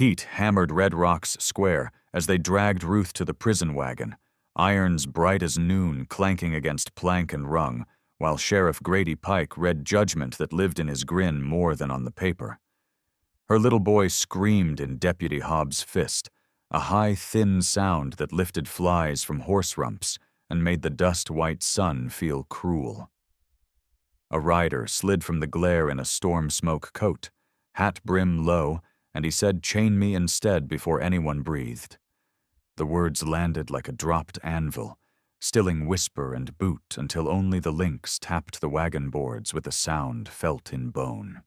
Heat hammered red rocks square as they dragged Ruth to the prison wagon, irons bright as noon clanking against plank and rung, while Sheriff Grady Pike read judgment that lived in his grin more than on the paper. Her little boy screamed in Deputy Hobbs' fist, a high, thin sound that lifted flies from horse rumps and made the dust-white sun feel cruel. A rider slid from the glare in a storm smoke coat, hat brim low, and he said, "Chain me instead," before anyone breathed. The words landed like a dropped anvil, stilling whisper and boot until only the links tapped the wagon boards with a sound felt in bone.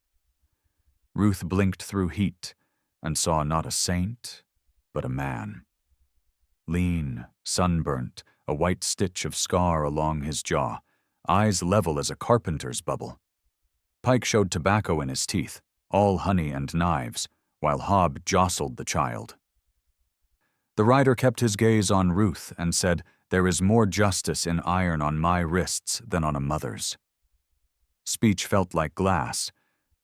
Ruth blinked through heat and saw not a saint, but a man. Lean, sunburnt, a white stitch of scar along his jaw, eyes level as a carpenter's bubble. Pike showed tobacco in his teeth, all honey and knives, while Hobb jostled the child. The rider kept his gaze on Ruth and said, "There is more justice in iron on my wrists than on a mother's." Speech felt like glass,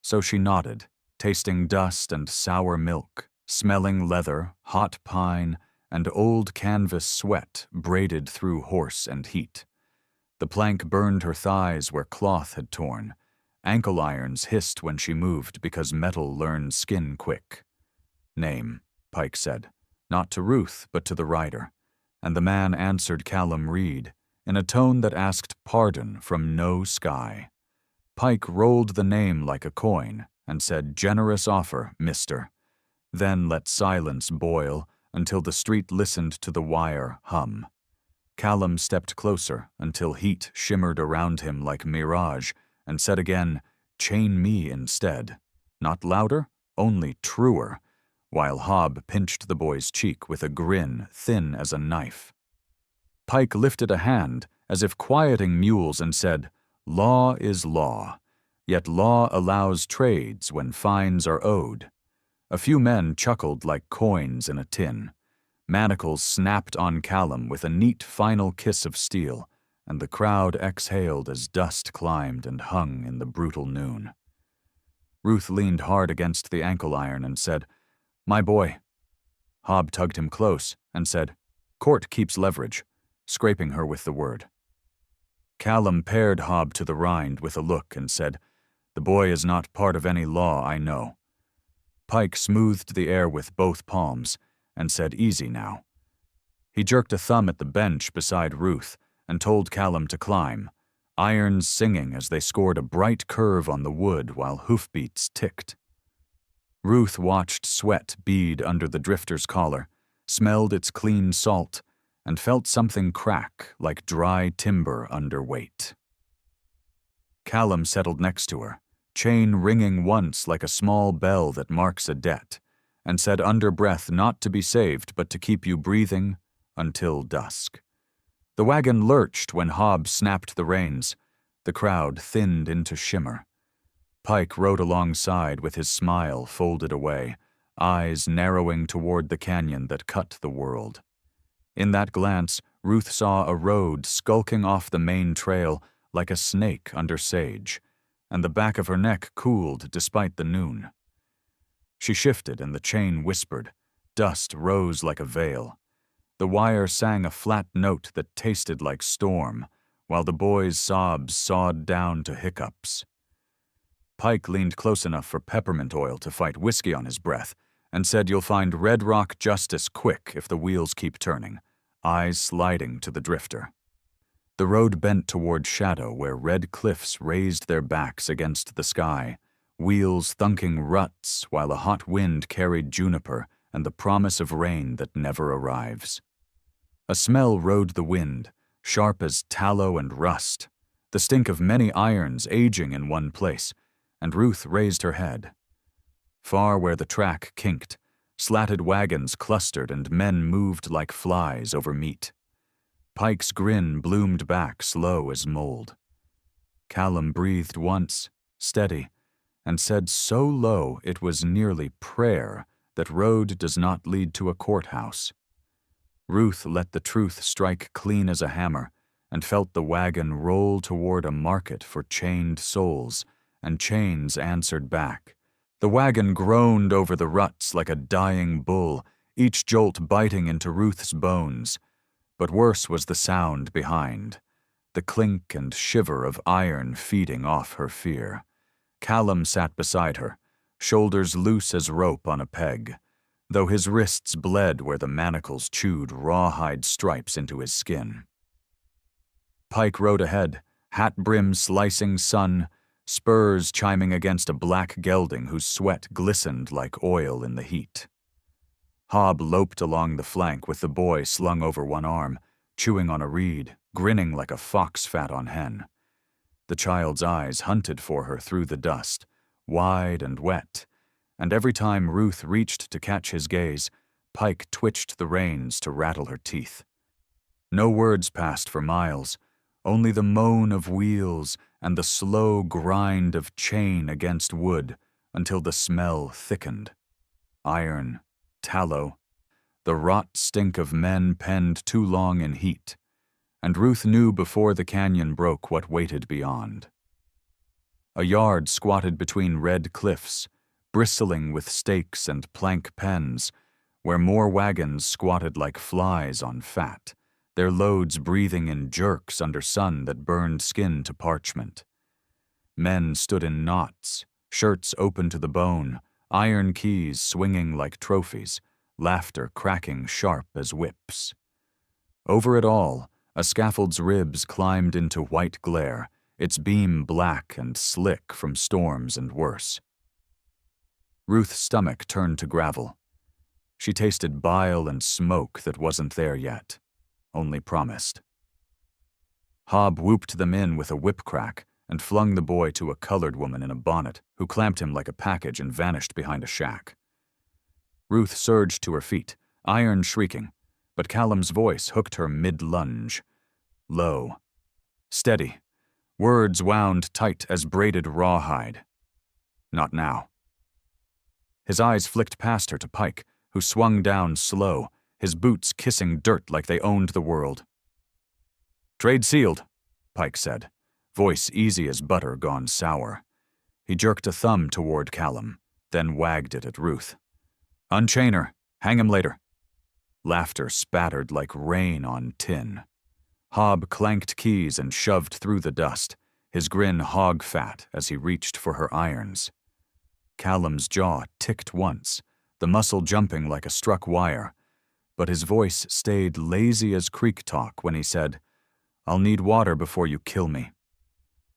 so she nodded, tasting dust and sour milk, smelling leather, hot pine, and old canvas sweat braided through horse and heat. The plank burned her thighs where cloth had torn. Ankle irons hissed when she moved because metal learned skin quick. "Name," Pike said, not to Ruth but to the rider, and the man answered Callum Reed in a tone that asked pardon from no sky. Pike rolled the name like a coin and said, "Generous offer, mister," then let silence boil until the street listened to the wire hum. Callum stepped closer until heat shimmered around him like mirage and said again, "Chain me instead." Not louder, only truer, while Hobb pinched the boy's cheek with a grin thin as a knife. Pike lifted a hand as if quieting mules and said, "Law is law, yet law allows trades when fines are owed." A few men chuckled like coins in a tin. Manacles snapped on Callum with a neat final kiss of steel, and the crowd exhaled as dust climbed and hung in the brutal noon. Ruth leaned hard against the ankle iron and said, "My boy." Hobb tugged him close and said, "Court keeps leverage," scraping her with the word. Callum pared Hobb to the rind with a look and said, "The boy is not part of any law I know." Pike smoothed the air with both palms and said, "Easy now." He jerked a thumb at the bench beside Ruth and told Callum to climb, irons singing as they scored a bright curve on the wood while hoofbeats ticked. Ruth watched sweat bead under the drifter's collar, smelled its clean salt, and felt something crack like dry timber under weight. Callum settled next to her, chain ringing once like a small bell that marks a debt, and said under breath not to be saved but to keep you breathing until dusk. The wagon lurched when Hobb snapped the reins. The crowd thinned into shimmer. Pike rode alongside with his smile folded away, eyes narrowing toward the canyon that cut the world. In that glance, Ruth saw a road skulking off the main trail like a snake under sage, and the back of her neck cooled despite the noon. She shifted and the chain whispered. Dust rose like a veil. The wire sang a flat note that tasted like storm, while the boy's sobs sawed down to hiccups. Pike leaned close enough for peppermint oil to fight whiskey on his breath and said, "You'll find Red Rock justice quick if the wheels keep turning," eyes sliding to the drifter. The road bent toward shadow where red cliffs raised their backs against the sky, wheels thunking ruts while a hot wind carried juniper and the promise of rain that never arrives. A smell rode the wind, sharp as tallow and rust, the stink of many irons aging in one place, and Ruth raised her head. Far where the track kinked, slatted wagons clustered and men moved like flies over meat. Pike's grin bloomed back slow as mold. Callum breathed once, steady, and said so low it was nearly prayer that road does not lead to a courthouse. Ruth let the truth strike clean as a hammer and felt the wagon roll toward a market for chained souls, and chains answered back, The wagon groaned over the ruts like a dying bull, each jolt biting into Ruth's bones. But worse was the sound behind, the clink and shiver of iron feeding off her fear. Callum sat beside her, shoulders loose as rope on a peg, though his wrists bled where the manacles chewed rawhide stripes into his skin. Pike rode ahead, hat brim slicing sun, spurs chiming against a black gelding whose sweat glistened like oil in the heat. Hob loped along the flank with the boy slung over one arm, chewing on a reed, grinning like a fox fat on hen. The child's eyes hunted for her through the dust, wide and wet, and every time Ruth reached to catch his gaze, Pike twitched the reins to rattle her teeth. No words passed for miles, only the moan of wheels and the slow grind of chain against wood until the smell thickened. Iron, tallow, the rot stink of men penned too long in heat, and Ruth knew before the canyon broke what waited beyond. A yard squatted between red cliffs, bristling with stakes and plank pens, where more wagons squatted like flies on fat, their loads breathing in jerks under sun that burned skin to parchment. Men stood in knots, shirts open to the bone, iron keys swinging like trophies, laughter cracking sharp as whips. Over it all, a scaffold's ribs climbed into white glare, its beam black and slick from storms and worse. Ruth's stomach turned to gravel. She tasted bile and smoke that wasn't there yet, only promised. Hob whooped them in with a whip crack and flung the boy to a colored woman in a bonnet who clamped him like a package and vanished behind a shack. Ruth surged to her feet, iron shrieking, but Callum's voice hooked her mid-lunge. Low. Steady. Words wound tight as braided rawhide. Not now. His eyes flicked past her to Pike, who swung down slow, his boots kissing dirt like they owned the world. "Trade sealed," Pike said, voice easy as butter gone sour. He jerked a thumb toward Callum, then wagged it at Ruth. "Unchain her. Hang him later." Laughter spattered like rain on tin. Hob clanked keys and shoved through the dust, his grin hog-fat as he reached for her irons. Callum's jaw ticked once, the muscle jumping like a struck wire, but his voice stayed lazy as creek talk when he said, "I'll need water before you kill me."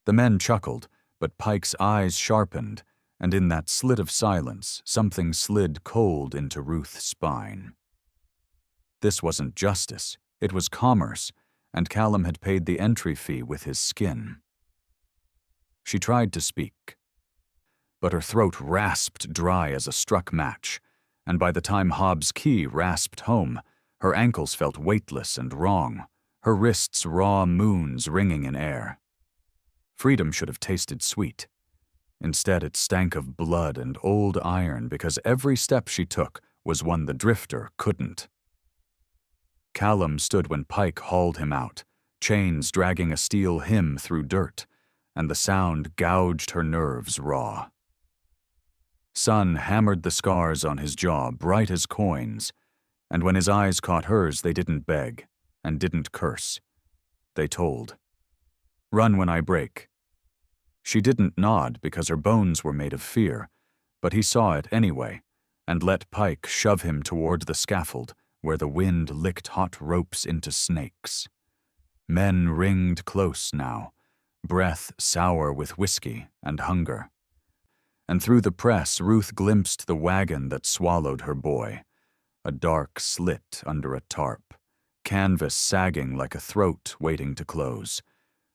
The men chuckled, but Pike's eyes sharpened, and in that slit of silence, something slid cold into Ruth's spine. This wasn't justice, it was commerce, and Callum had paid the entry fee with his skin. She tried to speak, but her throat rasped dry as a struck match, and by the time Hobbs' key rasped home, her ankles felt weightless and wrong, her wrists raw moons ringing in air. Freedom should have tasted sweet. Instead, it stank of blood and old iron because every step she took was one the drifter couldn't. Callum stood when Pike hauled him out, chains dragging a steel hymn through dirt, and the sound gouged her nerves raw. Sun hammered the scars on his jaw bright as coins, and when his eyes caught hers they didn't beg, and didn't curse. They told, "Run when I break." She didn't nod because her bones were made of fear, but he saw it anyway, and let Pike shove him toward the scaffold, where the wind licked hot ropes into snakes. Men ringed close now, breath sour with whiskey and hunger. And through the press Ruth glimpsed the wagon that swallowed her boy, a dark slit under a tarp, canvas sagging like a throat waiting to close.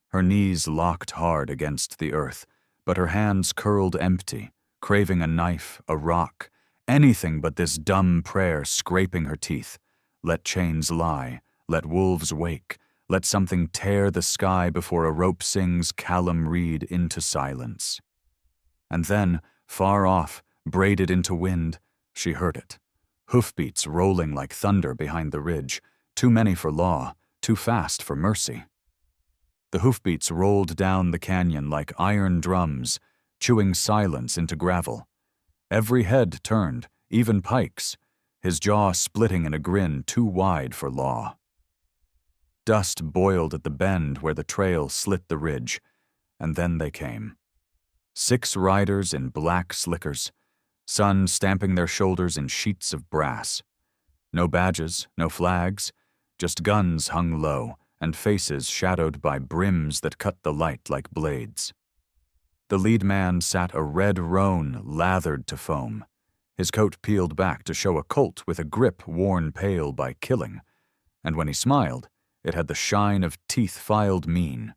Her knees locked hard against the earth, but her hands curled empty, craving a knife, a rock, anything but this dumb prayer scraping her teeth. Let chains lie, let wolves wake, let something tear the sky before a rope sings Callum Reed into silence. And then, far off, braided into wind, she heard it. Hoofbeats rolling like thunder behind the ridge, too many for law, too fast for mercy. The hoofbeats rolled down the canyon like iron drums, chewing silence into gravel. Every head turned, even Pike's, his jaw splitting in a grin too wide for law. Dust boiled at the bend where the trail slit the ridge, and then they came. 6 riders in black slickers, sun stamping their shoulders in sheets of brass. No badges, no flags, just guns hung low and faces shadowed by brims that cut the light like blades. The lead man sat a red roan lathered to foam, his coat peeled back to show a colt with a grip worn pale by killing, and when he smiled, it had the shine of teeth filed mean.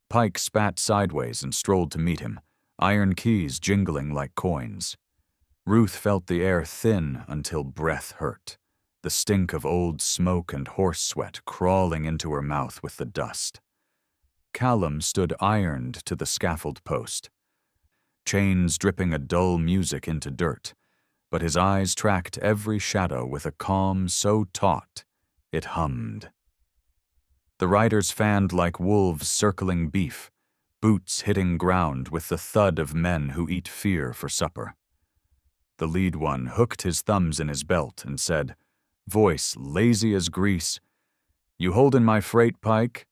Pike spat sideways and strolled to meet him, iron keys jingling like coins. Ruth felt the air thin until breath hurt, the stink of old smoke and horse sweat crawling into her mouth with the dust. Callum stood ironed to the scaffold post, chains dripping a dull music into dirt, but his eyes tracked every shadow with a calm so taut it hummed. The riders fanned like wolves circling beef, boots hitting ground with the thud of men who eat fear for supper. The lead one hooked his thumbs in his belt and said, voice lazy as grease, "You holdin' my freight, Pike?"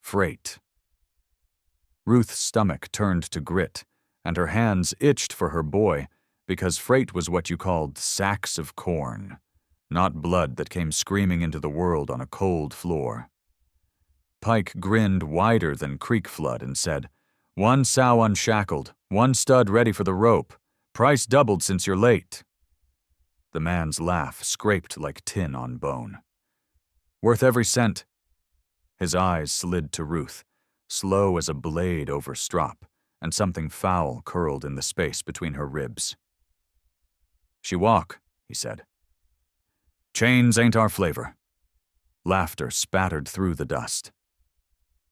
Freight. Ruth's stomach turned to grit, and her hands itched for her boy, because freight was what you called sacks of corn, not blood that came screaming into the world on a cold floor. Pike grinned wider than creek flood and said, "1 sow unshackled, 1 stud ready for the rope. Price doubled since you're late." The man's laugh scraped like tin on bone. "Worth every cent." His eyes slid to Ruth, slow as a blade over strop, and something foul curled in the space between her ribs. "She walk," he said. "Chains ain't our flavor." Laughter spattered through the dust.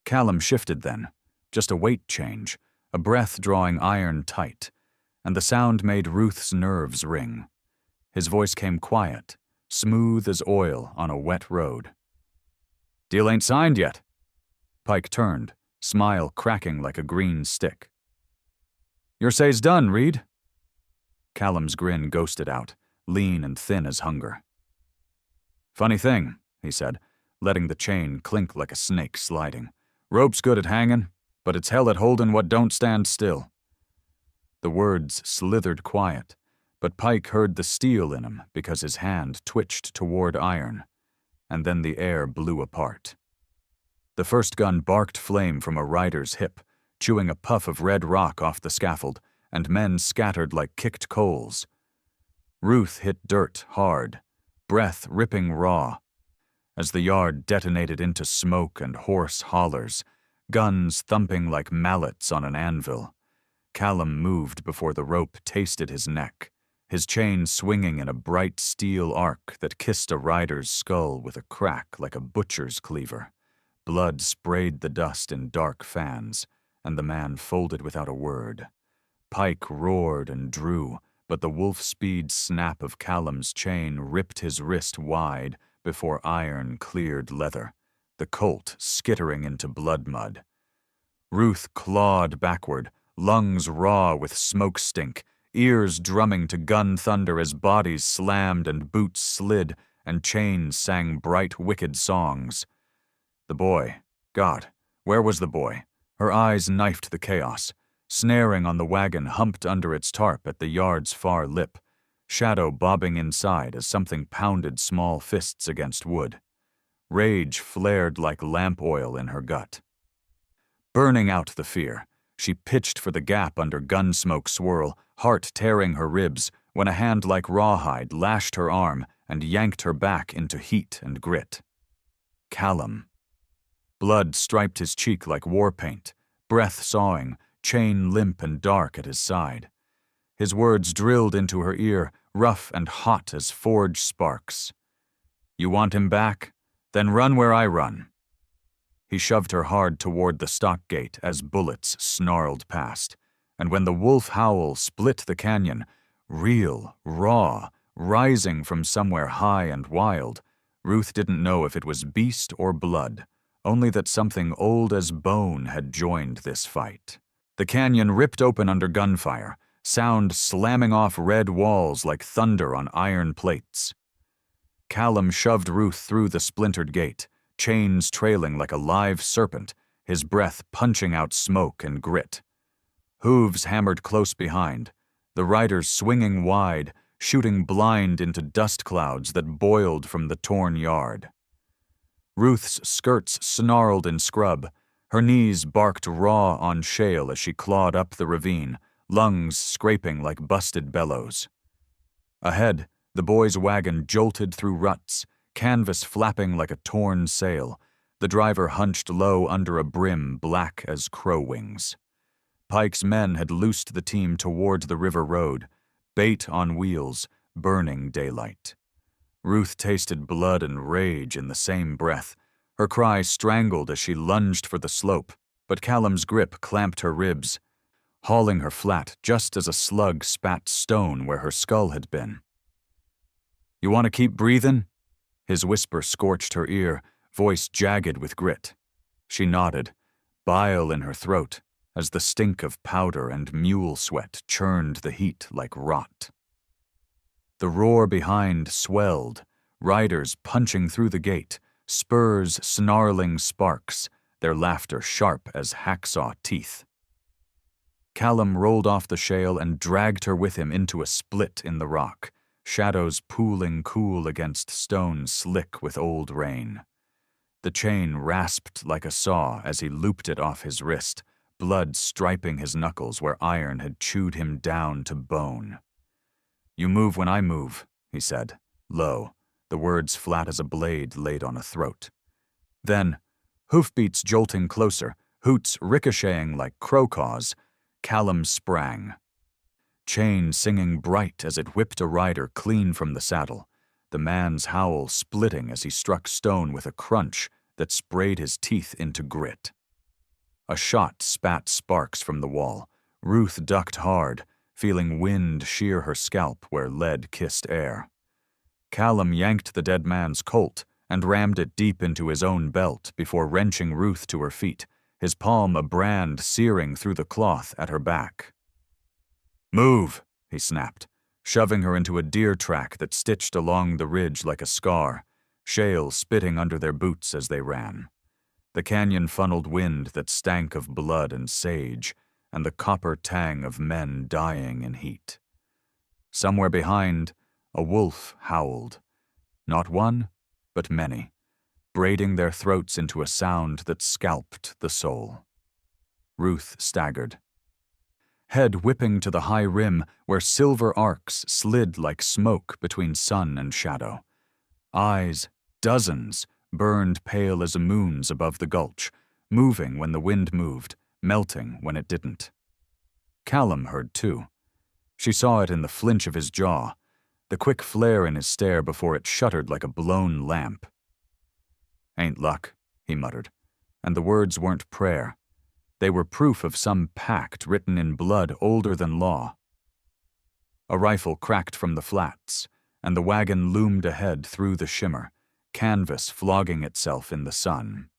Callum shifted then, just a weight change, a breath drawing iron tight, and the sound made Ruth's nerves ring. His voice came quiet, smooth as oil on a wet road. "Deal ain't signed yet." Pike turned, smile cracking like a green stick. "Your say's done, Reed." Callum's grin ghosted out, lean and thin as hunger. "Funny thing," he said, letting the chain clink like a snake sliding. "Rope's good at hangin', but it's hell at holdin' what don't stand still." The words slithered quiet, but Pike heard the steel in him because his hand twitched toward iron, and then the air blew apart. The first gun barked flame from a rider's hip, chewing a puff of red rock off the scaffold, and men scattered like kicked coals. Ruth hit dirt hard, breath ripping raw. As the yard detonated into smoke and hoarse hollers, guns thumping like mallets on an anvil, Callum moved before the rope tasted his neck, his chain swinging in a bright steel arc that kissed a rider's skull with a crack like a butcher's cleaver. Blood sprayed the dust in dark fans, and the man folded without a word. Pike roared and drew, but the wolf-speed snap of Callum's chain ripped his wrist wide before iron cleared leather, the colt skittering into blood mud. Ruth clawed backward, lungs raw with smoke stink, ears drumming to gun thunder as bodies slammed and boots slid and chains sang bright wicked songs. The boy, God, where was the boy? Her eyes knifed the chaos, snaring on the wagon humped under its tarp at the yard's far lip, shadow bobbing inside as something pounded small fists against wood. Rage flared like lamp oil in her gut. Burning out the fear, she pitched for the gap under gun smoke swirl, heart tearing her ribs, when a hand like rawhide lashed her arm and yanked her back into heat and grit. Callum. Blood striped his cheek like war paint, breath sawing, chain limp and dark at his side. His words drilled into her ear, rough and hot as forged sparks. "You want him back? Then run where I run." He shoved her hard toward the stock gate as bullets snarled past, and when the wolf howl split the canyon, real, raw, rising from somewhere high and wild, Ruth didn't know if it was beast or blood, only that something old as bone had joined this fight. The canyon ripped open under gunfire, sound slamming off red walls like thunder on iron plates. Callum shoved Ruth through the splintered gate, chains trailing like a live serpent, his breath punching out smoke and grit. Hooves hammered close behind, the riders swinging wide, shooting blind into dust clouds that boiled from the torn yard. Ruth's skirts snarled in scrub, her knees barked raw on shale as she clawed up the ravine, lungs scraping like busted bellows. Ahead, the boys' wagon jolted through ruts, canvas flapping like a torn sail, the driver hunched low under a brim black as crow wings. Pike's men had loosed the team toward the river road, bait on wheels, burning daylight. Ruth tasted blood and rage in the same breath, her cry strangled as she lunged for the slope, but Callum's grip clamped her ribs, hauling her flat just as a slug spat stone where her skull had been. "You want to keep breathing?" His whisper scorched her ear, voice jagged with grit. She nodded, bile in her throat, as the stink of powder and mule sweat churned the heat like rot. The roar behind swelled, riders punching through the gate, spurs snarling sparks, their laughter sharp as hacksaw teeth. Callum rolled off the shale and dragged her with him into a split in the rock, shadows pooling cool against stone slick with old rain. The chain rasped like a saw as he looped it off his wrist, blood striping his knuckles where iron had chewed him down to bone. "You move when I move," he said, low, the words flat as a blade laid on a throat. Then, hoofbeats jolting closer, hoots ricocheting like crow caws, Callum sprang. Chain singing bright as it whipped a rider clean from the saddle, the man's howl splitting as he struck stone with a crunch that sprayed his teeth into grit. A shot spat sparks from the wall. Ruth ducked hard, feeling wind shear her scalp where lead kissed air. Callum yanked the dead man's Colt and rammed it deep into his own belt before wrenching Ruth to her feet, his palm a brand searing through the cloth at her back. "Move," he snapped, shoving her into a deer track that stitched along the ridge like a scar, shale spitting under their boots as they ran. The canyon funneled wind that stank of blood and sage, and the copper tang of men dying in heat. Somewhere behind, a wolf howled. Not one, but many, braiding their throats into a sound that scalped the soul. Ruth staggered. Head whipping to the high rim where silver arcs slid like smoke between sun and shadow. Eyes, dozens, burned pale as a moon's above the gulch, moving when the wind moved, melting when it didn't. Callum heard too. She saw it in the flinch of his jaw, the quick flare in his stare before it shuttered like a blown lamp. "Ain't luck," he muttered, and the words weren't prayer. They were proof of some pact written in blood older than law. A rifle cracked from the flats, and the wagon loomed ahead through the shimmer, canvas flogging itself in the sun.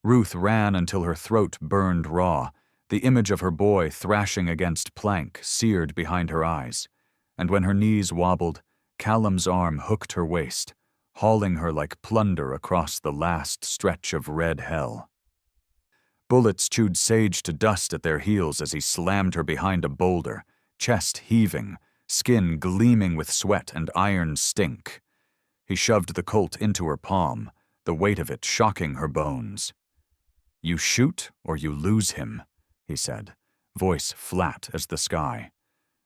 Ruth ran until her throat burned raw, the image of her boy thrashing against plank seared behind her eyes, and when her knees wobbled, Callum's arm hooked her waist, hauling her like plunder across the last stretch of red hell. Bullets chewed sage to dust at their heels as he slammed her behind a boulder, chest heaving, skin gleaming with sweat and iron stink. He shoved the Colt into her palm, the weight of it shocking her bones. "You shoot or you lose him," he said, voice flat as the sky.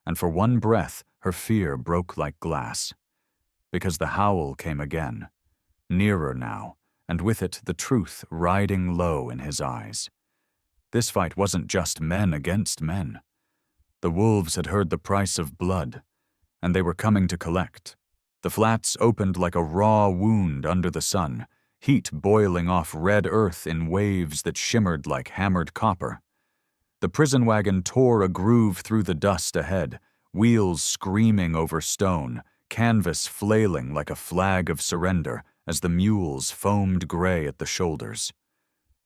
And for one breath, her fear broke like glass. Because the howl came again, nearer now, and with it the truth riding low in his eyes. This fight wasn't just men against men. The wolves had heard the price of blood, and they were coming to collect. The flats opened like a raw wound under the sun, heat boiling off red earth in waves that shimmered like hammered copper. The prison wagon tore a groove through the dust ahead, wheels screaming over stone, canvas flailing like a flag of surrender as the mules foamed gray at the shoulders.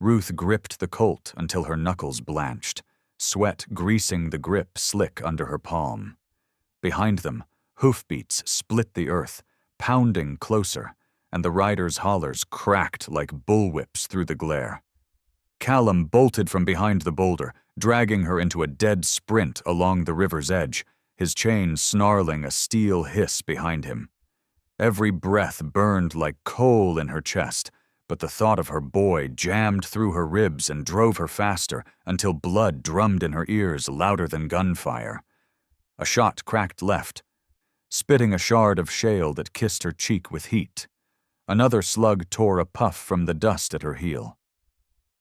Ruth gripped the Colt until her knuckles blanched, sweat greasing the grip slick under her palm. Behind them, hoofbeats split the earth, pounding closer, and the rider's hollers cracked like bullwhips through the glare. Callum bolted from behind the boulder, dragging her into a dead sprint along the river's edge, his chain snarling a steel hiss behind him. Every breath burned like coal in her chest, but the thought of her boy jammed through her ribs and drove her faster until blood drummed in her ears louder than gunfire. A shot cracked left, spitting a shard of shale that kissed her cheek with heat. Another slug tore a puff from the dust at her heel.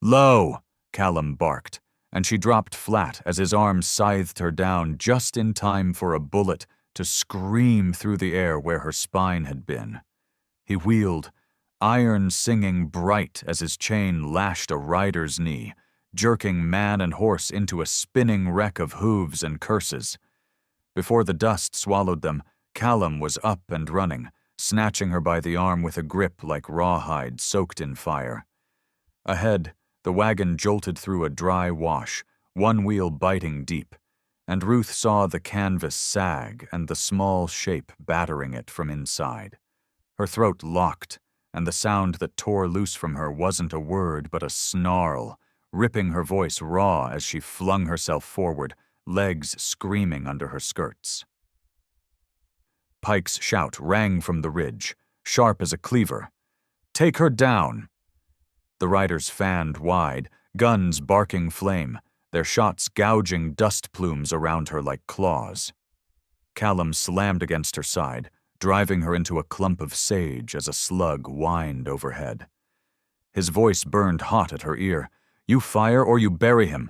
"Low!" Callum barked, and she dropped flat as his arm scythed her down just in time for a bullet to scream through the air where her spine had been. He wheeled, iron singing bright as his chain lashed a rider's knee, jerking man and horse into a spinning wreck of hooves and curses. Before the dust swallowed them, Callum was up and running, snatching her by the arm with a grip like rawhide soaked in fire. Ahead, the wagon jolted through a dry wash, one wheel biting deep, and Ruth saw the canvas sag and the small shape battering it from inside. Her throat locked, and the sound that tore loose from her wasn't a word but a snarl, ripping her voice raw as she flung herself forward, legs screaming under her skirts. Pike's shout rang from the ridge, sharp as a cleaver. "Take her down!" The riders fanned wide, guns barking flame, their shots gouging dust plumes around her like claws. Callum slammed against her side, driving her into a clump of sage as a slug whined overhead. His voice burned hot at her ear. "You fire or you bury him."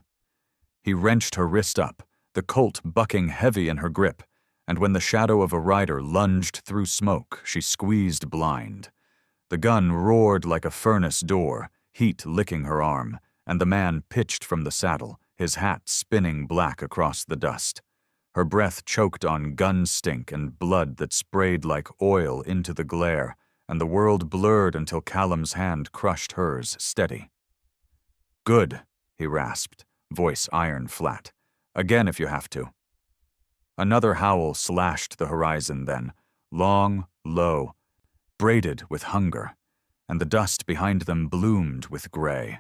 He wrenched her wrist up, the Colt bucking heavy in her grip, and when the shadow of a rider lunged through smoke, she squeezed blind. The gun roared like a furnace door, heat licking her arm, and the man pitched from the saddle, his hat spinning black across the dust. Her breath choked on gun stink and blood that sprayed like oil into the glare, and the world blurred until Callum's hand crushed hers steady. "Good," he rasped, voice iron flat. "Again if you have to." Another howl slashed the horizon then, long, low, braided with hunger, and the dust behind them bloomed with gray.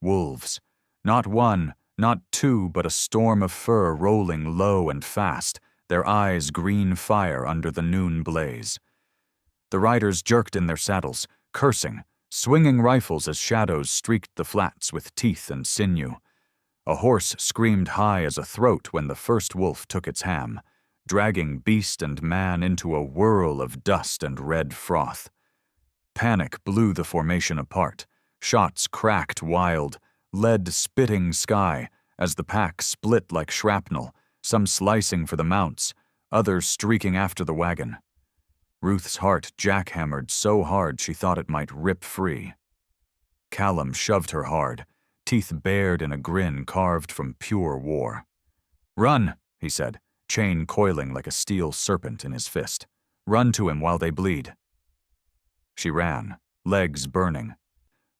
Wolves, not one, not two, but a storm of fur rolling low and fast, their eyes green fire under the noon blaze. The riders jerked in their saddles, cursing, swinging rifles as shadows streaked the flats with teeth and sinew. A horse screamed high as a throat when the first wolf took its ham, dragging beast and man into a whirl of dust and red froth. Panic blew the formation apart, shots cracked wild, lead-spitting sky as the pack split like shrapnel, some slicing for the mounts, others streaking after the wagon. Ruth's heart jackhammered so hard she thought it might rip free. Callum shoved her hard, teeth bared in a grin carved from pure war. "Run," he said, chain coiling like a steel serpent in his fist. "Run to him while they bleed." She ran, legs burning.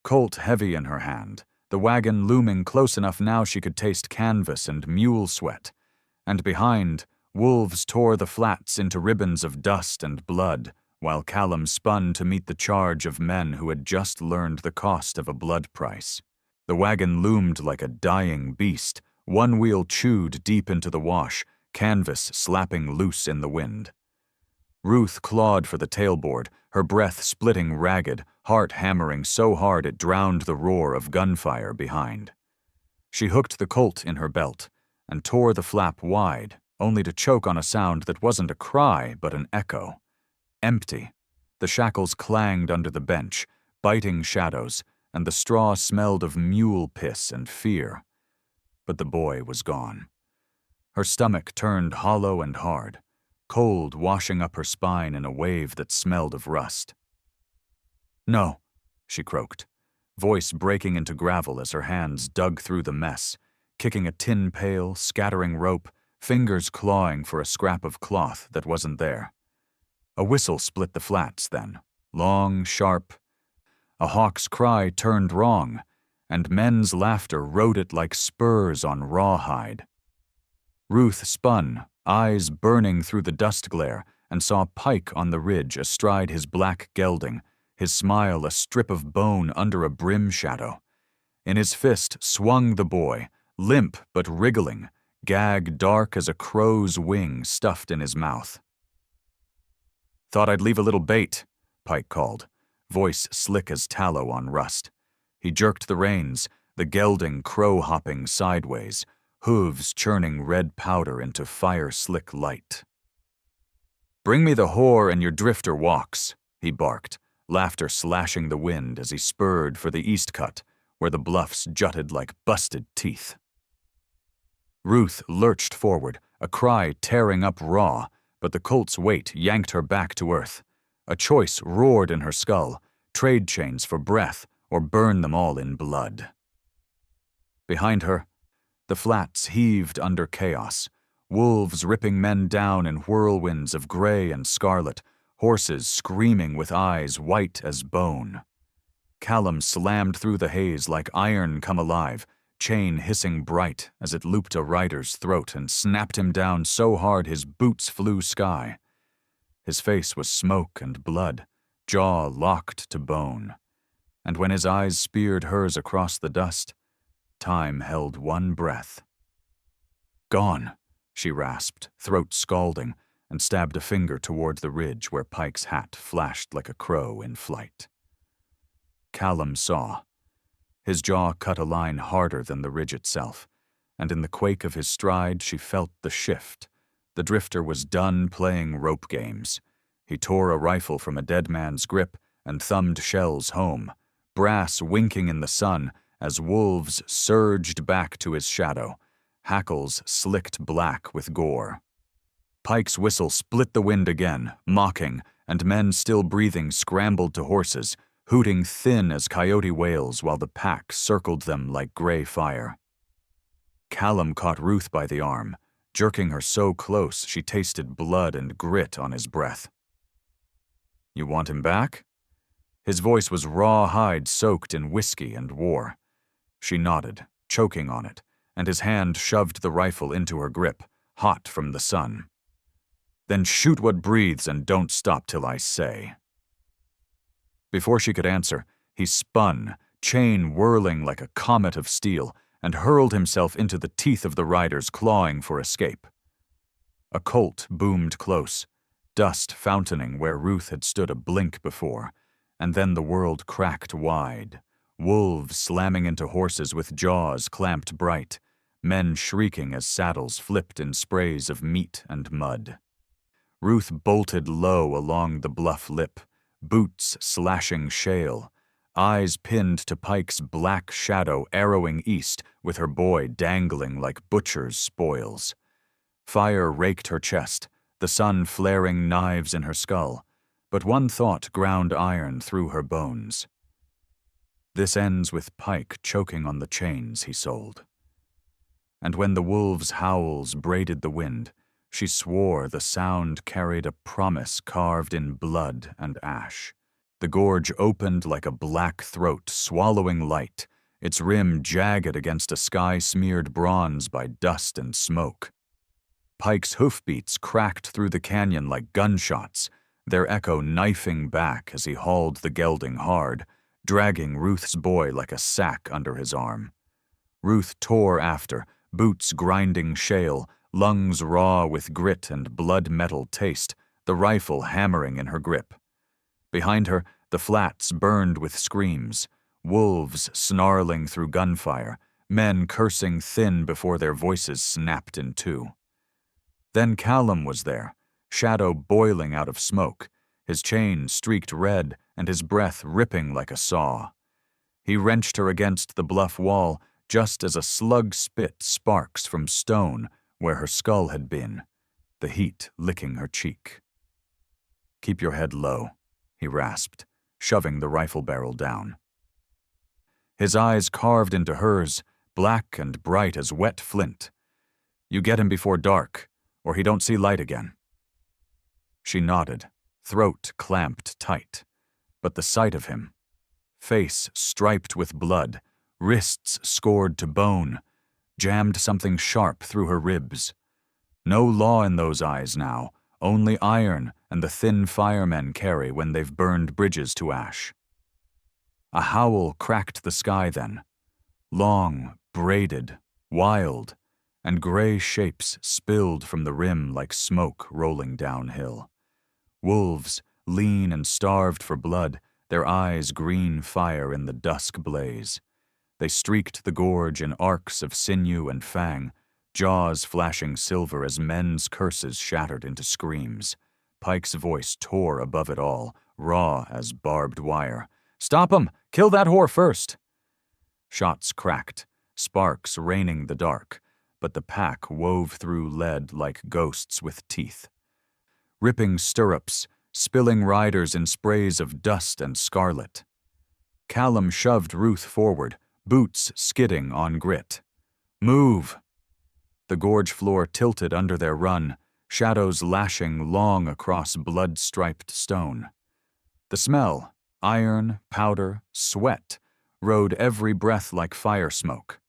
Colt heavy in her hand, the wagon looming close enough now she could taste canvas and mule sweat, and behind, wolves tore the flats into ribbons of dust and blood, while Callum spun to meet the charge of men who had just learned the cost of a blood price. The wagon loomed like a dying beast, one wheel chewed deep into the wash, canvas slapping loose in the wind. Ruth clawed for the tailboard, her breath splitting ragged, heart hammering so hard it drowned the roar of gunfire behind. She hooked the Colt in her belt and tore the flap wide, only to choke on a sound that wasn't a cry but an echo. Empty. The shackles clanged under the bench, biting shadows, and the straw smelled of mule piss and fear. But the boy was gone. Her stomach turned hollow and hard, cold washing up her spine in a wave that smelled of rust. "No," she croaked, voice breaking into gravel as her hands dug through the mess, kicking a tin pail, scattering rope, fingers clawing for a scrap of cloth that wasn't there. A whistle split the flats then, long, sharp. A hawk's cry turned wrong, and men's laughter rode it like spurs on rawhide. Ruth spun, eyes burning through the dust glare, and saw Pike on the ridge astride his black gelding, his smile a strip of bone under a brim shadow. In his fist swung the boy, limp but wriggling, gag dark as a crow's wing stuffed in his mouth. "Thought I'd leave a little bait," Pike called, voice slick as tallow on rust. He jerked the reins, the gelding crow-hopping sideways, hooves churning red powder into fire-slick light. "Bring me the whore and your drifter walks," he barked, laughter slashing the wind as he spurred for the east cut, where the bluffs jutted like busted teeth. Ruth lurched forward, a cry tearing up raw, but the colt's weight yanked her back to earth. A choice roared in her skull, trade chains for breath or burn them all in blood. Behind her, the flats heaved under chaos, wolves ripping men down in whirlwinds of gray and scarlet, horses screaming with eyes white as bone. Callum slammed through the haze like iron come alive, chain hissing bright as it looped a rider's throat and snapped him down so hard his boots flew sky. His face was smoke and blood, jaw locked to bone. And when his eyes speared hers across the dust, time held one breath. "Gone," she rasped, throat scalding, and stabbed a finger toward the ridge where Pike's hat flashed like a crow in flight. Callum saw. His jaw cut a line harder than the ridge itself, and in the quake of his stride she felt the shift. The drifter was done playing rope games. He tore a rifle from a dead man's grip and thumbed shells home, brass winking in the sun as wolves surged back to his shadow, hackles slicked black with gore. Pike's whistle split the wind again, mocking, and men still breathing scrambled to horses, hooting thin as coyote wails while the pack circled them like gray fire. Callum caught Ruth by the arm, jerking her so close she tasted blood and grit on his breath. "You want him back?" His voice was rawhide soaked in whiskey and war. She nodded, choking on it, and his hand shoved the rifle into her grip, hot from the sun. "Then shoot what breathes and don't stop till I say." Before she could answer, he spun, chain whirling like a comet of steel, and hurled himself into the teeth of the riders clawing for escape. A colt boomed close, dust fountaining where Ruth had stood a blink before, and then the world cracked wide, wolves slamming into horses with jaws clamped bright, men shrieking as saddles flipped in sprays of meat and mud. Ruth bolted low along the bluff lip, boots slashing shale, eyes pinned to Pike's black shadow arrowing east with her boy dangling like butcher's spoils. Fire raked her chest, the sun flaring knives in her skull, but one thought ground iron through her bones. This ends with Pike choking on the chains he sold. And when the wolves' howls braided the wind, she swore the sound carried a promise carved in blood and ash. The gorge opened like a black throat swallowing light, its rim jagged against a sky smeared bronze by dust and smoke. Pike's hoofbeats cracked through the canyon like gunshots, their echo knifing back as he hauled the gelding hard, dragging Ruth's boy like a sack under his arm. Ruth tore after, boots grinding shale, lungs raw with grit and blood metal taste, the rifle hammering in her grip. Behind her, the flats burned with screams, wolves snarling through gunfire, men cursing thin before their voices snapped in two. Then Callum was there, shadow boiling out of smoke, his chain streaked red and his breath ripping like a saw. He wrenched her against the bluff wall just as a slug spit sparks from stone where her skull had been, the heat licking her cheek. "Keep your head low," he rasped, shoving the rifle barrel down. His eyes carved into hers, black and bright as wet flint. "You get him before dark, or he don't see light again." She nodded, throat clamped tight, but the sight of him, face striped with blood, wrists scored to bone, jammed something sharp through her ribs. No law in those eyes now, only iron and the thin fire men carry when they've burned bridges to ash. A howl cracked the sky then, long, braided, wild, and gray shapes spilled from the rim like smoke rolling downhill. Wolves, lean and starved for blood, their eyes green fire in the dusk blaze. They streaked the gorge in arcs of sinew and fang, jaws flashing silver as men's curses shattered into screams. Pike's voice tore above it all, raw as barbed wire. "Stop 'em! Kill that whore first!" Shots cracked, sparks raining the dark, but the pack wove through lead like ghosts with teeth. Ripping stirrups, spilling riders in sprays of dust and scarlet. Callum shoved Ruth forward, boots skidding on grit. "Move!" The gorge floor tilted under their run, shadows lashing long across blood-striped stone. The smell, iron, powder, sweat, rode every breath like fire smoke.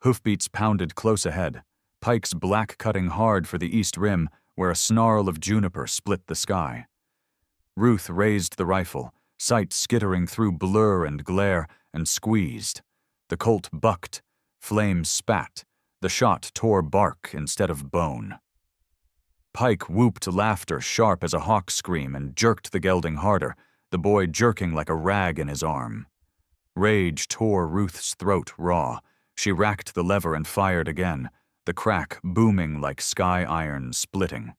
Hoofbeats pounded close ahead, pikes black-cutting hard for the east rim where a snarl of juniper split the sky. Ruth raised the rifle, sight skittering through blur and glare, and squeezed. The Colt bucked, flames spat, the shot tore bark instead of bone. Pike whooped laughter sharp as a hawk scream and jerked the gelding harder, the boy jerking like a rag in his arm. Rage tore Ruth's throat raw. She racked the lever and fired again, the crack booming like sky iron splitting.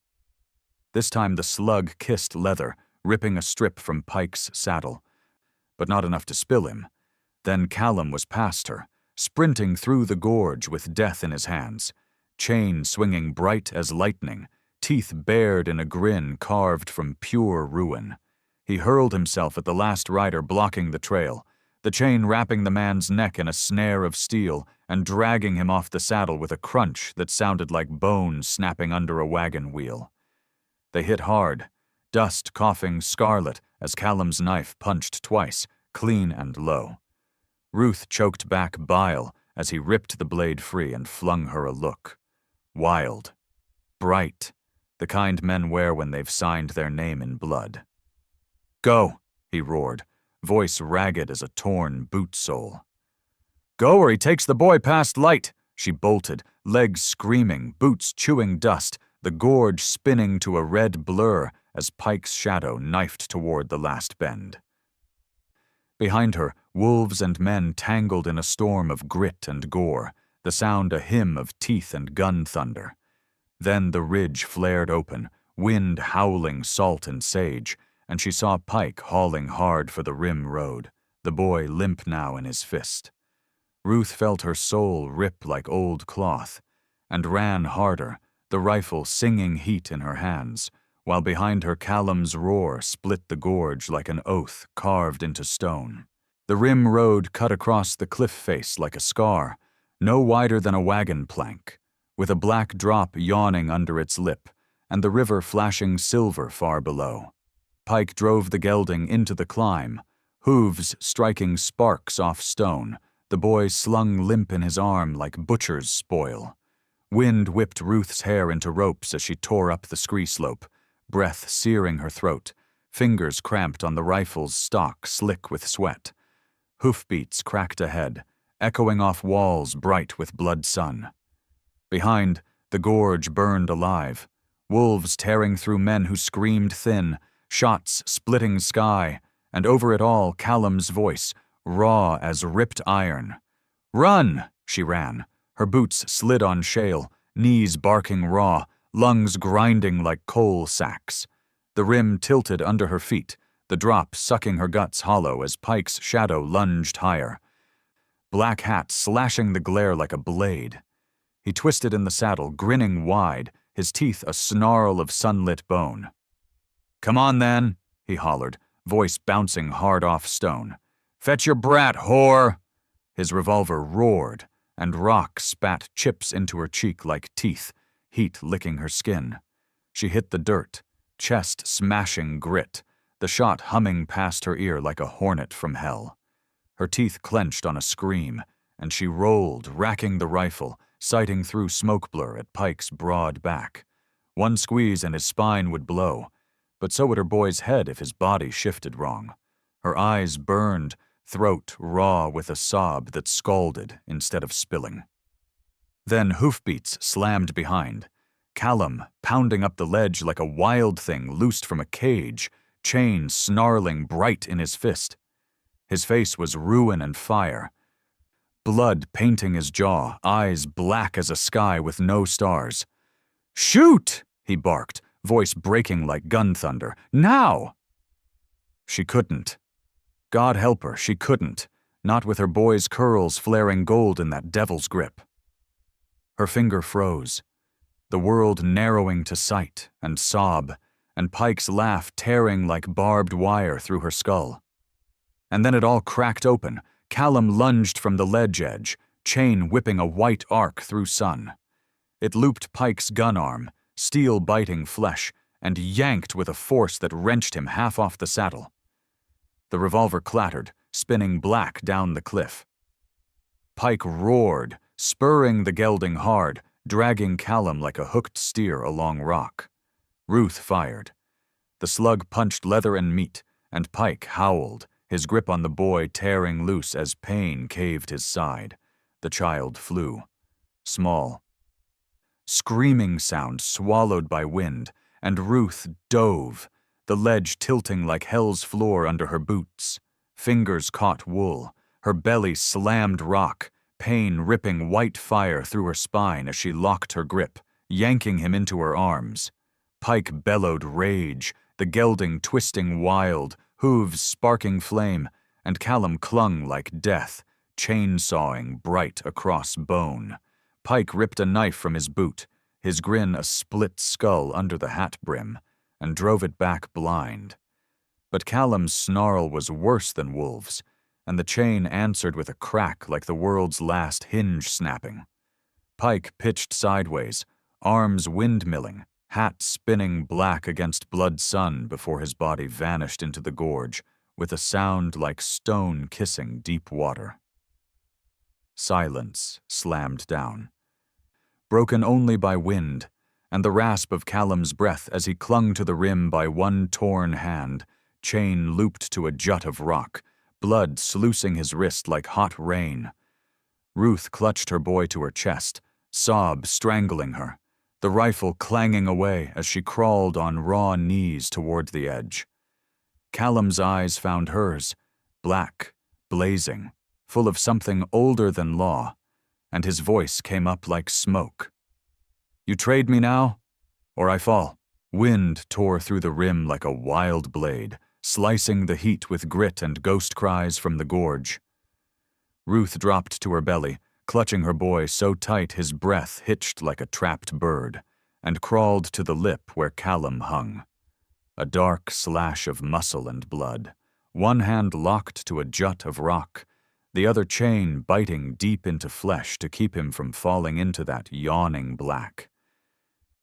This time the slug kissed leather, ripping a strip from Pike's saddle, but not enough to spill him. Then Callum was past her, sprinting through the gorge with death in his hands, chain swinging bright as lightning, teeth bared in a grin carved from pure ruin. He hurled himself at the last rider blocking the trail, the chain wrapping the man's neck in a snare of steel and dragging him off the saddle with a crunch that sounded like bone snapping under a wagon wheel. They hit hard, dust coughing scarlet as Callum's knife punched twice, clean and low. Ruth choked back bile as he ripped the blade free and flung her a look. Wild. Bright. The kind men wear when they've signed their name in blood. "Go," he roared, voice ragged as a torn boot sole. "Go or he takes the boy past light," she bolted, legs screaming, boots chewing dust, the gorge spinning to a red blur as Pike's shadow knifed toward the last bend. Behind her, wolves and men tangled in a storm of grit and gore, the sound a hymn of teeth and gun thunder. Then the ridge flared open, wind howling salt and sage, and she saw Pike hauling hard for the rim road, the boy limp now in his fist. Ruth felt her soul rip like old cloth, and ran harder, the rifle singing heat in her hands, while behind her Callum's roar split the gorge like an oath carved into stone. The rim road cut across the cliff face like a scar, no wider than a wagon plank, with a black drop yawning under its lip, and the river flashing silver far below. Pike drove the gelding into the climb, hooves striking sparks off stone, the boy slung limp in his arm like butcher's spoil. Wind whipped Ruth's hair into ropes as she tore up the scree slope, breath searing her throat, fingers cramped on the rifle's stock slick with sweat. Hoofbeats cracked ahead, echoing off walls bright with blood sun. Behind, the gorge burned alive, wolves tearing through men who screamed thin, shots splitting sky, and over it all Callum's voice, raw as ripped iron. "Run!" she ran, her boots slid on shale, knees barking raw, lungs grinding like coal sacks. The rim tilted under her feet, the drop sucking her guts hollow as Pike's shadow lunged higher. Black hat slashing the glare like a blade. He twisted in the saddle, grinning wide, his teeth a snarl of sunlit bone. "Come on, then," he hollered, voice bouncing hard off stone. "Fetch your brat, whore!" His revolver roared, and rock spat chips into her cheek like teeth, heat licking her skin. She hit the dirt, chest smashing grit, the shot humming past her ear like a hornet from hell. Her teeth clenched on a scream, and she rolled, racking the rifle, sighting through smoke blur at Pike's broad back. One squeeze and his spine would blow, but so would her boy's head if his body shifted wrong. Her eyes burned, throat raw with a sob that scalded instead of spilling. Then hoofbeats slammed behind. Callum pounding up the ledge like a wild thing loosed from a cage, chain snarling bright in his fist. His face was ruin and fire. Blood painting his jaw, eyes black as a sky with no stars. "Shoot!" he barked, voice breaking like gun thunder. "Now!" She couldn't. God help her, she couldn't, not with her boy's curls flaring gold in that devil's grip. Her finger froze, the world narrowing to sight and sob, and Pike's laugh tearing like barbed wire through her skull. And then it all cracked open. Callum lunged from the ledge edge, chain whipping a white arc through sun. It looped Pike's gun arm, steel biting flesh, and yanked with a force that wrenched him half off the saddle. The revolver clattered, spinning black down the cliff. Pike roared, spurring the gelding hard, dragging Callum like a hooked steer along rock. Ruth fired. The slug punched leather and meat, and Pike howled, his grip on the boy tearing loose as pain caved his side. The child flew. Small. Screaming sound swallowed by wind, and Ruth dove, the ledge tilting like hell's floor under her boots. Fingers caught wool, her belly slammed rock, pain ripping white fire through her spine as she locked her grip, yanking him into her arms. Pike bellowed rage, the gelding twisting wild, hooves sparking flame, and Callum clung like death, chainsawing bright across bone. Pike ripped a knife from his boot, his grin a split skull under the hat brim, and drove it back blind. But Callum's snarl was worse than wolves, and the chain answered with a crack like the world's last hinge snapping. Pike pitched sideways, arms windmilling, hat spinning black against blood sun before his body vanished into the gorge with a sound like stone kissing deep water. Silence slammed down, broken only by wind and the rasp of Callum's breath as he clung to the rim by one torn hand, chain looped to a jut of rock, blood sluicing his wrist like hot rain. Ruth clutched her boy to her chest, sob strangling her, the rifle clanging away as she crawled on raw knees toward the edge. Callum's eyes found hers, black, blazing, full of something older than law, and his voice came up like smoke. "You trade me now, or I fall." Wind tore through the rim like a wild blade, slicing the heat with grit and ghost cries from the gorge. Ruth dropped to her belly, clutching her boy so tight his breath hitched like a trapped bird, and crawled to the lip where Callum hung. A dark slash of muscle and blood, one hand locked to a jut of rock, the other chain biting deep into flesh to keep him from falling into that yawning black.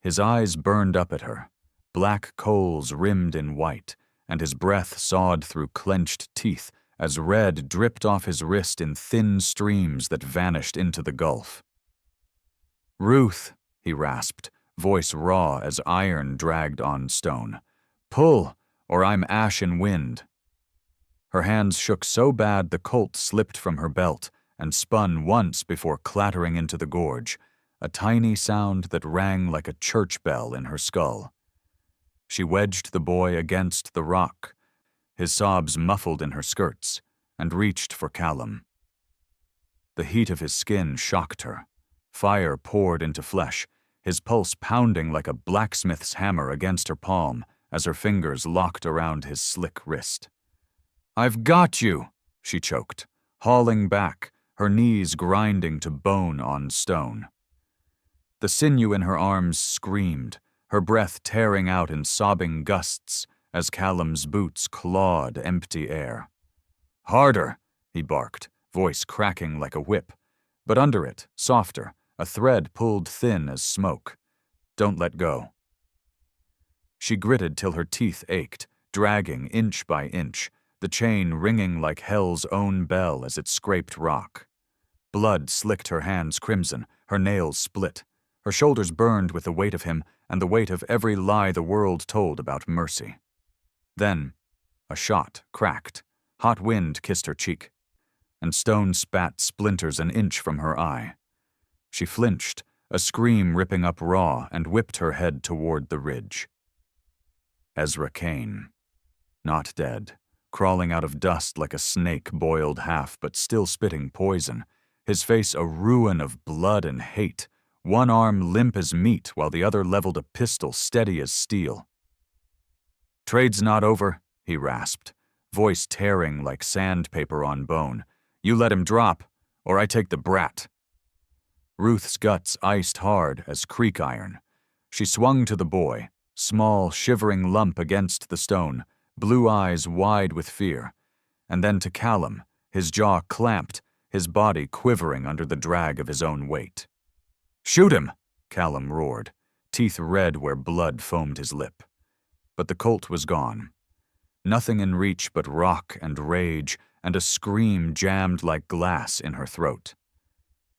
His eyes burned up at her, black coals rimmed in white, and his breath sawed through clenched teeth as red dripped off his wrist in thin streams that vanished into the gulf. "Ruth," he rasped, voice raw as iron dragged on stone. "Pull, or I'm ash in wind." Her hands shook so bad the Colt slipped from her belt and spun once before clattering into the gorge, a tiny sound that rang like a church bell in her skull. She wedged the boy against the rock, his sobs muffled in her skirts, and reached for Callum. The heat of his skin shocked her. Fire poured into flesh, his pulse pounding like a blacksmith's hammer against her palm as her fingers locked around his slick wrist. "I've got you," she choked, hauling back, her knees grinding to bone on stone. The sinew in her arms screamed, her breath tearing out in sobbing gusts as Callum's boots clawed empty air. "Harder," he barked, voice cracking like a whip, but under it, softer, a thread pulled thin as smoke. "Don't let go." She gritted till her teeth ached, dragging inch by inch, the chain ringing like hell's own bell as it scraped rock. Blood slicked her hands crimson, her nails split. Her shoulders burned with the weight of him and the weight of every lie the world told about mercy. Then, a shot cracked. Hot wind kissed her cheek, and stone spat splinters an inch from her eye. She flinched, a scream ripping up raw, and whipped her head toward the ridge. Ezra Cain. Not dead, crawling out of dust like a snake boiled half but still spitting poison, his face a ruin of blood and hate, one arm limp as meat while the other leveled a pistol steady as steel. "Trade's not over," he rasped, voice tearing like sandpaper on bone. "You let him drop, or I take the brat." Ruth's guts iced hard as creek iron. She swung to the boy, small, shivering lump against the stone, blue eyes wide with fear, and then to Callum, his jaw clamped, his body quivering under the drag of his own weight. "Shoot him!" Callum roared, teeth red where blood foamed his lip. But the Colt was gone. Nothing in reach but rock and rage, and a scream jammed like glass in her throat.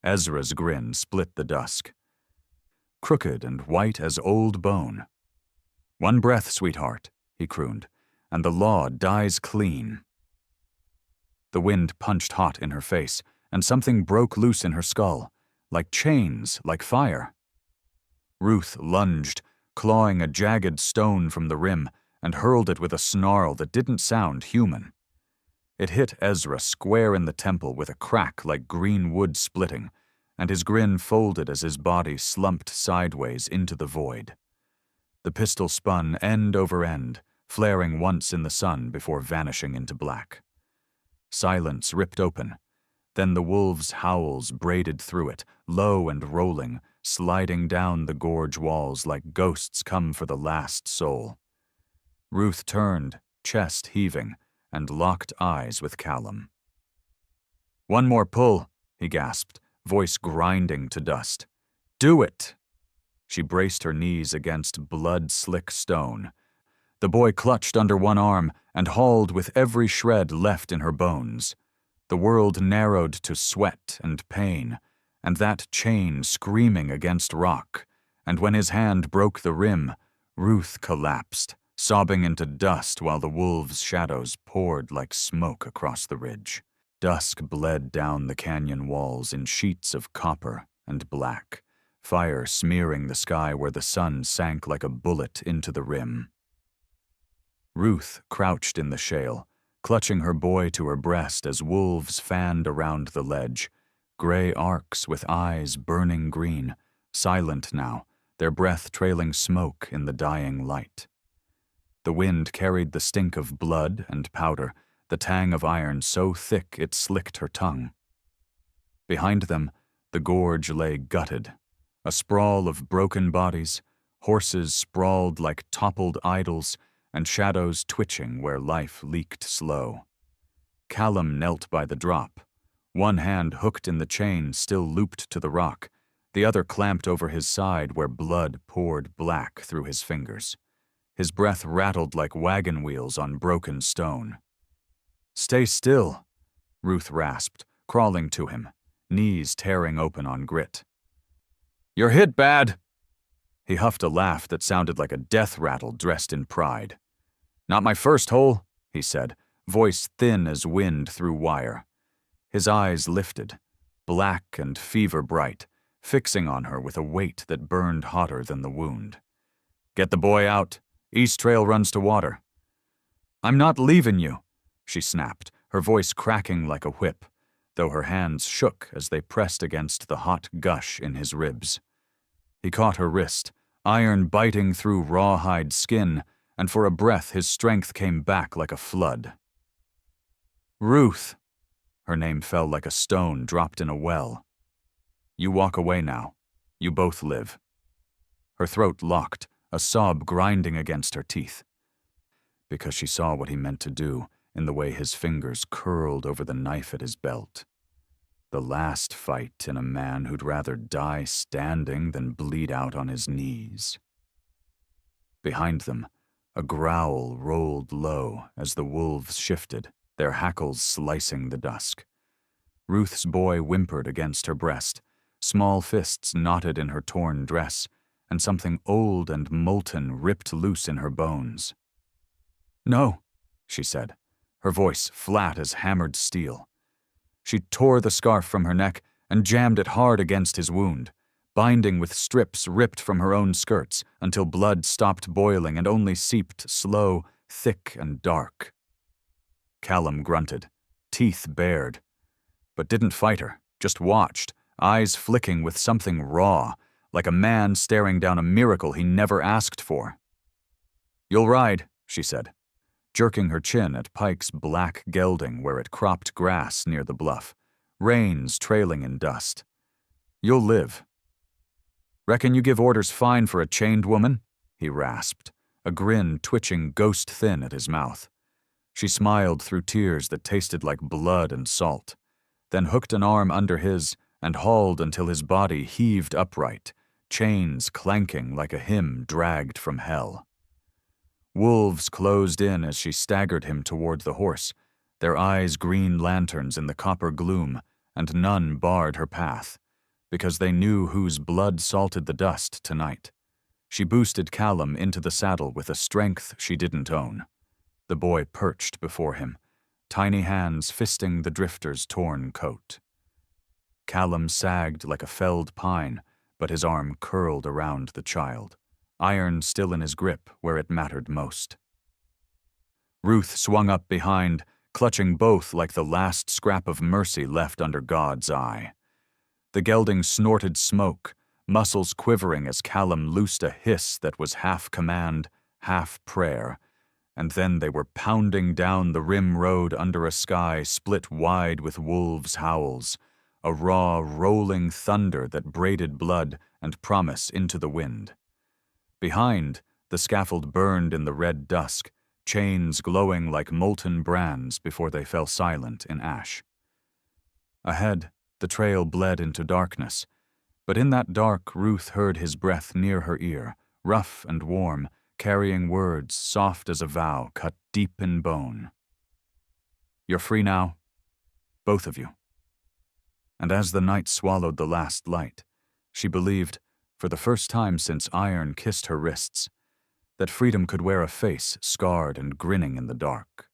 Ezra's grin split the dusk. Crooked and white as old bone. "One breath, sweetheart," he crooned, "and the law dies clean." The wind punched hot in her face, and something broke loose in her skull, like chains, like fire. Ruth lunged, clawing a jagged stone from the rim, and hurled it with a snarl that didn't sound human. It hit Ezra square in the temple with a crack like green wood splitting, and his grin folded as his body slumped sideways into the void. The pistol spun end over end, flaring once in the sun before vanishing into black. Silence ripped open. Then the wolves' howls braided through it, low and rolling, sliding down the gorge walls like ghosts come for the last soul. Ruth turned, chest heaving, and locked eyes with Callum. "One more pull," he gasped, voice grinding to dust. "Do it!" She braced her knees against blood-slick stone. The boy clutched under one arm and hauled with every shred left in her bones. The world narrowed to sweat and pain, and that chain screaming against rock, and when his hand broke the rim, Ruth collapsed, sobbing into dust while the wolves' shadows poured like smoke across the ridge. Dusk bled down the canyon walls in sheets of copper and black, fire smearing the sky where the sun sank like a bullet into the rim. Ruth crouched in the shale, clutching her boy to her breast as wolves fanned around the ledge, gray arcs with eyes burning green, silent now, their breath trailing smoke in the dying light. The wind carried the stink of blood and powder, the tang of iron so thick it slicked her tongue. Behind them, the gorge lay gutted, a sprawl of broken bodies, horses sprawled like toppled idols, and shadows twitching where life leaked slow. Callum knelt by the drop, one hand hooked in the chain still looped to the rock, the other clamped over his side where blood poured black through his fingers. His breath rattled like wagon wheels on broken stone. "Stay still," Ruth rasped, crawling to him, knees tearing open on grit. "You're hit bad." He huffed a laugh that sounded like a death rattle dressed in pride. "Not my first hole," he said, voice thin as wind through wire. His eyes lifted, black and fever bright, fixing on her with a weight that burned hotter than the wound. "Get the boy out. East Trail runs to water." "I'm not leaving you," she snapped, her voice cracking like a whip, though her hands shook as they pressed against the hot gush in his ribs. He caught her wrist, iron biting through rawhide skin, and for a breath his strength came back like a flood. "Ruth." Her name fell like a stone dropped in a well. "You walk away now. You both live." Her throat locked, a sob grinding against her teeth. Because she saw what he meant to do in the way his fingers curled over the knife at his belt. The last fight in a man who'd rather die standing than bleed out on his knees. Behind them, a growl rolled low as the wolves shifted, their hackles slicing the dusk. Ruth's boy whimpered against her breast, small fists knotted in her torn dress, and something old and molten ripped loose in her bones. "No," she said, her voice flat as hammered steel. She tore the scarf from her neck and jammed it hard against his wound, binding with strips ripped from her own skirts until blood stopped boiling and only seeped slow, thick and dark. Callum grunted, teeth bared, but didn't fight her, just watched, eyes flicking with something raw, like a man staring down a miracle he never asked for. "You'll ride," she said, jerking her chin at Pike's black gelding where it cropped grass near the bluff, reins trailing in dust. "You'll live." "Reckon you give orders fine for a chained woman?" he rasped, a grin twitching ghost-thin at his mouth. She smiled through tears that tasted like blood and salt, then hooked an arm under his and hauled until his body heaved upright, chains clanking like a hymn dragged from hell. Wolves closed in as she staggered him toward the horse, their eyes green lanterns in the copper gloom, and none barred her path, because they knew whose blood salted the dust tonight. She boosted Callum into the saddle with a strength she didn't own. The boy perched before him, tiny hands fisting the drifter's torn coat. Callum sagged like a felled pine, but his arm curled around the child, iron still in his grip where it mattered most. Ruth swung up behind, clutching both like the last scrap of mercy left under God's eye. The gelding snorted smoke, muscles quivering as Callum loosed a hiss that was half command, half prayer, and then they were pounding down the rim road under a sky split wide with wolves' howls, a raw, rolling thunder that braided blood and promise into the wind. Behind, the scaffold burned in the red dusk, chains glowing like molten brands before they fell silent in ash. Ahead, the trail bled into darkness, but in that dark Ruth heard his breath near her ear, rough and warm, carrying words soft as a vow cut deep in bone. "You're free now, both of you." And as the night swallowed the last light, she believed, for the first time since iron kissed her wrists, that freedom could wear a face scarred and grinning in the dark.